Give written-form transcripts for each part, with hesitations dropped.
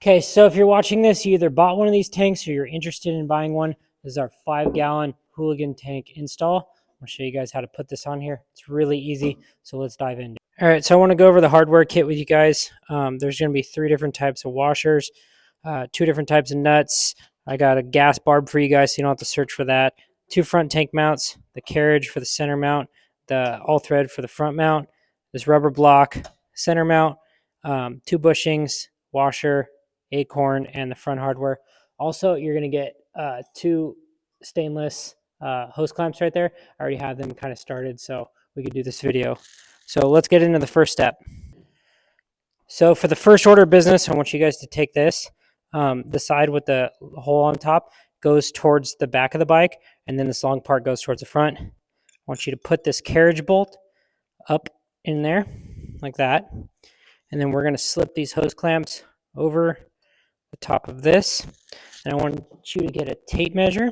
Okay, so if you're watching this, you either bought one of these tanks or you're interested in buying one. This is our 5-gallon Hooligan tank install. I'll show you guys how to put this on here. It's really easy, so let's dive into it. All right, so I want to go over the hardware kit with you guys. There's going to be 3 different types of washers, 2 different types of nuts. I got a gas barb for you guys, so you don't have to search for that. 2 front tank mounts, the carriage for the center mount, the all thread for the front mount, this rubber block center mount, 2 bushings, washer, acorn, and the front hardware. Also, you're going to get 2 stainless hose clamps right there. I already have them kind of started, so we could do this video. So let's get into the first step. So for the first order of business, I want you guys to take this. The side with the hole on top goes towards the back of the bike, and then this long part goes towards the front. I want you to put this carriage bolt up in there like that. And then we're going to slip these hose clamps over the top of this. And I want you to get a tape measure.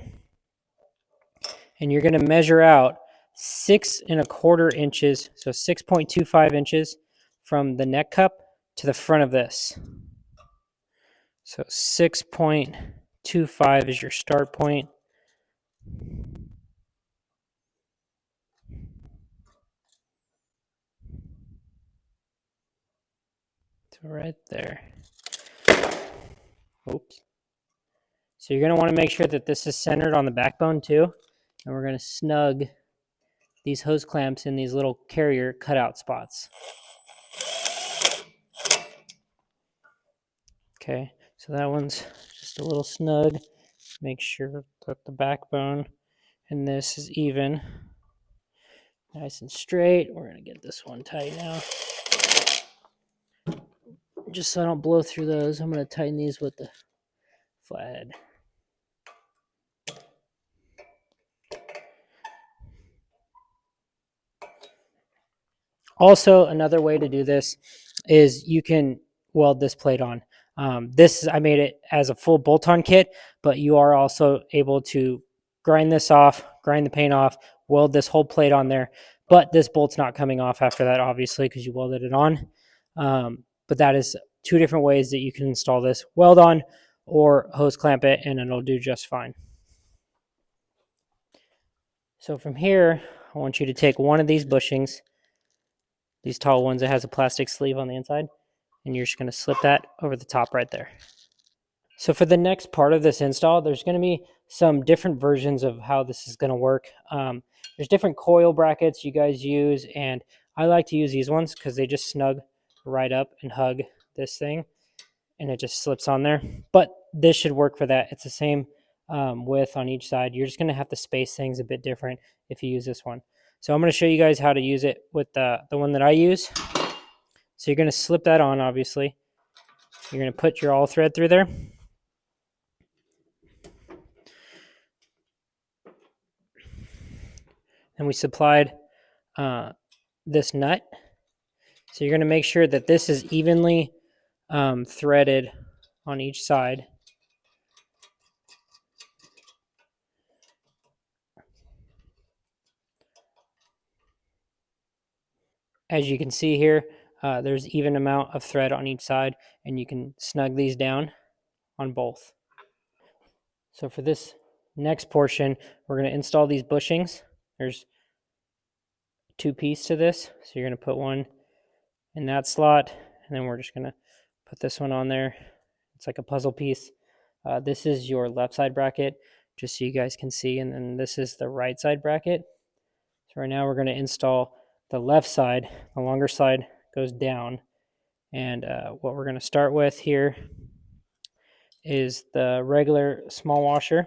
And you're going to measure out 6 1/4 inches, so 6.25 inches from the neck cup to the front of this. So 6.25 is your start point. So right there. Oops. So you're going to want to make sure that this is centered on the backbone too. And we're going to snug these hose clamps in these little carrier cutout spots. Okay, so that one's just a little snug. Make sure that the backbone and this is even, nice and straight. We're going to get this one tight now. Just so I don't blow through those, I'm going to tighten these with the flathead. Also, another way to do this is you can weld this plate on. I made it as a full bolt-on kit, but you are also able to grind this off, grind the paint off, weld this whole plate on there. But this bolt's not coming off after that, obviously, because you welded it on. But that is 2 different ways that you can install this: weld on or hose clamp it, and it'll do just fine. So from here, I want you to take one of these bushings, these tall ones that has a plastic sleeve on the inside, and you're just going to slip that over the top right there. So for the next part of this install, there's going to be some different versions of how this is going to work. There's different coil brackets you guys use, and I like to use these ones because they just snug right up and hug this thing, and it just slips on there. But this should work for that. It's the same width on each side. You're just going to have to space things a bit different if you use this one. So I'm going to show you guys how to use it with the one that I use. So you're going to slip that on, obviously. You're going to put your all thread through there. And we supplied this nut. So you're going to make sure that this is evenly threaded on each side. As you can see here, there's even amount of thread on each side, and you can snug these down on both. So for this next portion, we're going to install these bushings. There's 2 pieces to this, so you're going to put one in that slot, and then we're just going to put this one on there. It's like a puzzle piece. This is your left side bracket, just so you guys can see, and then this is the right side bracket. So right now we're going to install the left side. The longer side goes down, and what we're going to start with here is the regular small washer.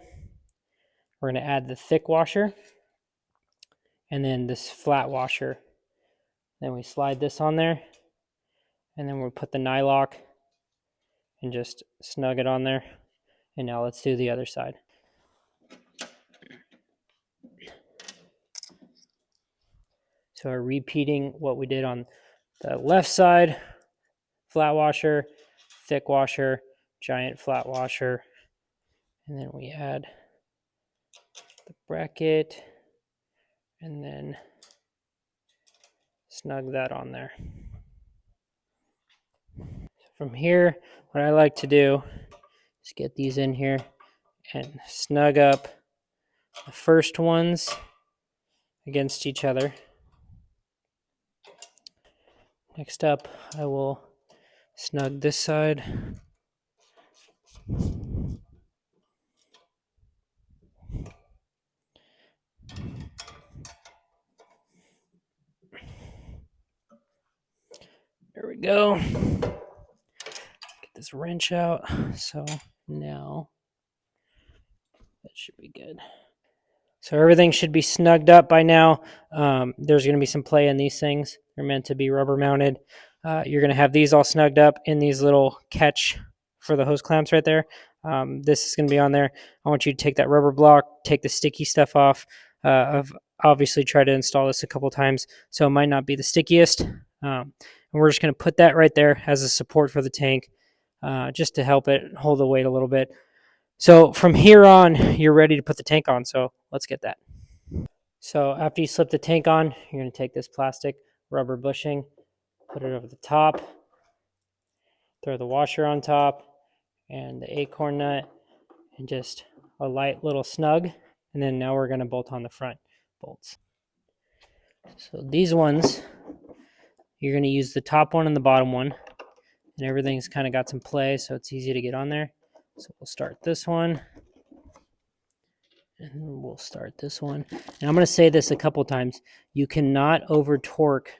We're going to add the thick washer, and then this flat washer. Then we slide this on there, and then we'll put the nylock and just snug it on there. And now let's do the other side. So we're repeating what we did on the left side: flat washer, thick washer, giant flat washer, and then we add the bracket and then snug that on there. from here, what I like to do is get these in here and snug up the first ones against each other. Next up, I will snug this side. There we go. Get this wrench out. So now that should be good. So everything should be snugged up by now. There's going to be some play in these things. They're meant to be rubber mounted. You're going to have these all snugged up in these little catch for the hose clamps right there. This is going to be on there. I want you to take that rubber block, take the sticky stuff off. I've obviously tried to install this a couple times, so it might not be the stickiest. And we're just going to put that right there as a support for the tank, just to help it hold the weight a little bit. So from here on, you're ready to put the tank on. So let's get that. So after you slip the tank on, you're going to take this plastic rubber bushing, put it over the top, throw the washer on top and the acorn nut, and just a light little snug. And then now we're going to bolt on the front bolts. So these ones, you're going to use the top one and the bottom one, and everything's kind of got some play, so it's easy to get on there. So we'll start this one, and we'll start this one. And I'm going to say this a couple times. You cannot over torque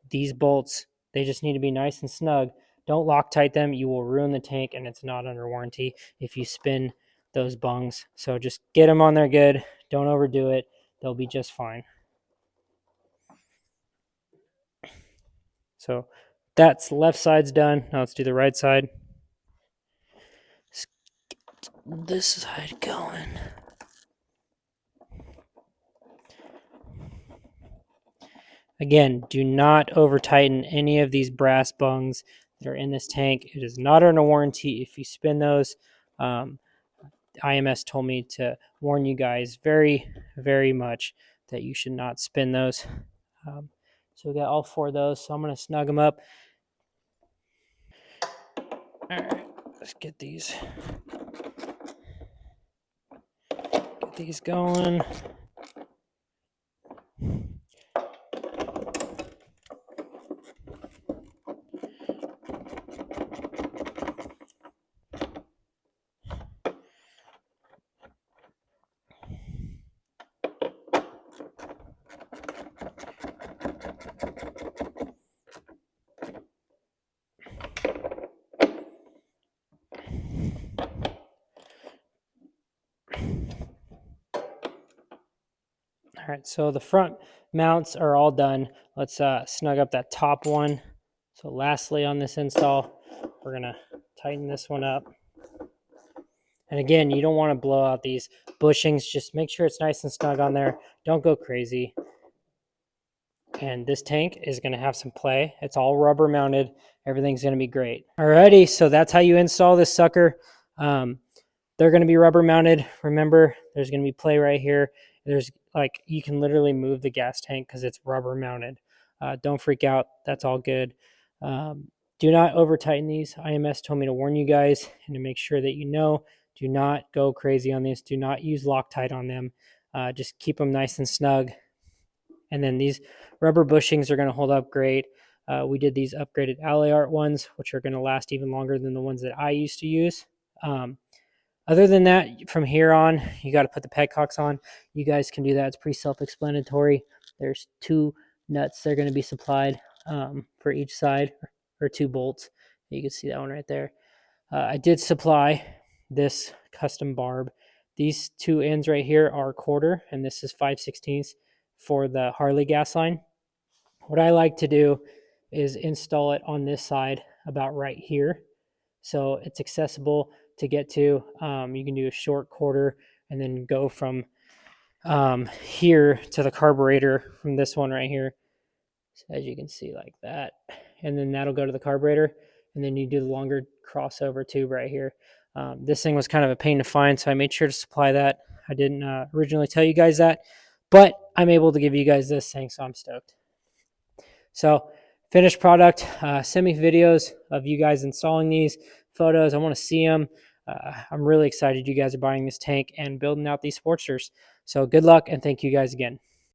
these bolts. They just need to be nice and snug. Don't Loctite them. You will ruin the tank, and it's not under warranty if you spin those bungs. So just get them on there good. Don't overdo it. They'll be just fine. So that's left side's done. Now let's do the right side. Let's get this side going. Again, do not over tighten any of these brass bungs that are in this tank. It is not under warranty if you spin those. IMS told me to warn you guys very, very much that you should not spin those. So we got all four of those. So I'm going to snug them up. All right, let's get these going. All right, so the front mounts are all done. Let's snug up that top one. So lastly on this install, we're going to tighten this one up. And again, you don't want to blow out these bushings. Just make sure it's nice and snug on there. Don't go crazy. And this tank is going to have some play. It's all rubber mounted. Everything's going to be great. Alrighty, so that's how you install this sucker. They're going to be rubber mounted. Remember, there's going to be play right here. There's like, you can literally move the gas tank because it's rubber mounted. Don't freak out. That's all good. Do not over tighten these. IMS told me to warn you guys and to make sure that you know, do not go crazy on these. Do not use Loctite on them. Just keep them nice and snug. And then these rubber bushings are going to hold up great. We did these upgraded alloy art ones, which are going to last even longer than the ones that I used to use. Other than that, from here on, you got to put the Petcocks on. You guys can do that. It's pretty self-explanatory. There's 2 nuts that are going to be supplied for each side, or 2 bolts. You can see that one right there. I did supply this custom barb. These 2 ends right here are 1/4, and this is 5/16 for the Harley gas line. What I like to do is install it on this side about right here, so it's accessible to get to. You can do a short 1/4 and then go from here to the carburetor from this one right here, so as you can see, like that, and then that'll go to the carburetor, and then you do the longer crossover tube right here. This thing was kind of a pain to find, so I made sure to supply that. I didn't originally tell you guys that, but I'm able to give you guys this thing, so I'm stoked. So finished product. Send me videos of you guys installing these photos. I want to see them. I'm really excited you guys are buying this tank and building out these Sportsters. So good luck, and thank you guys again.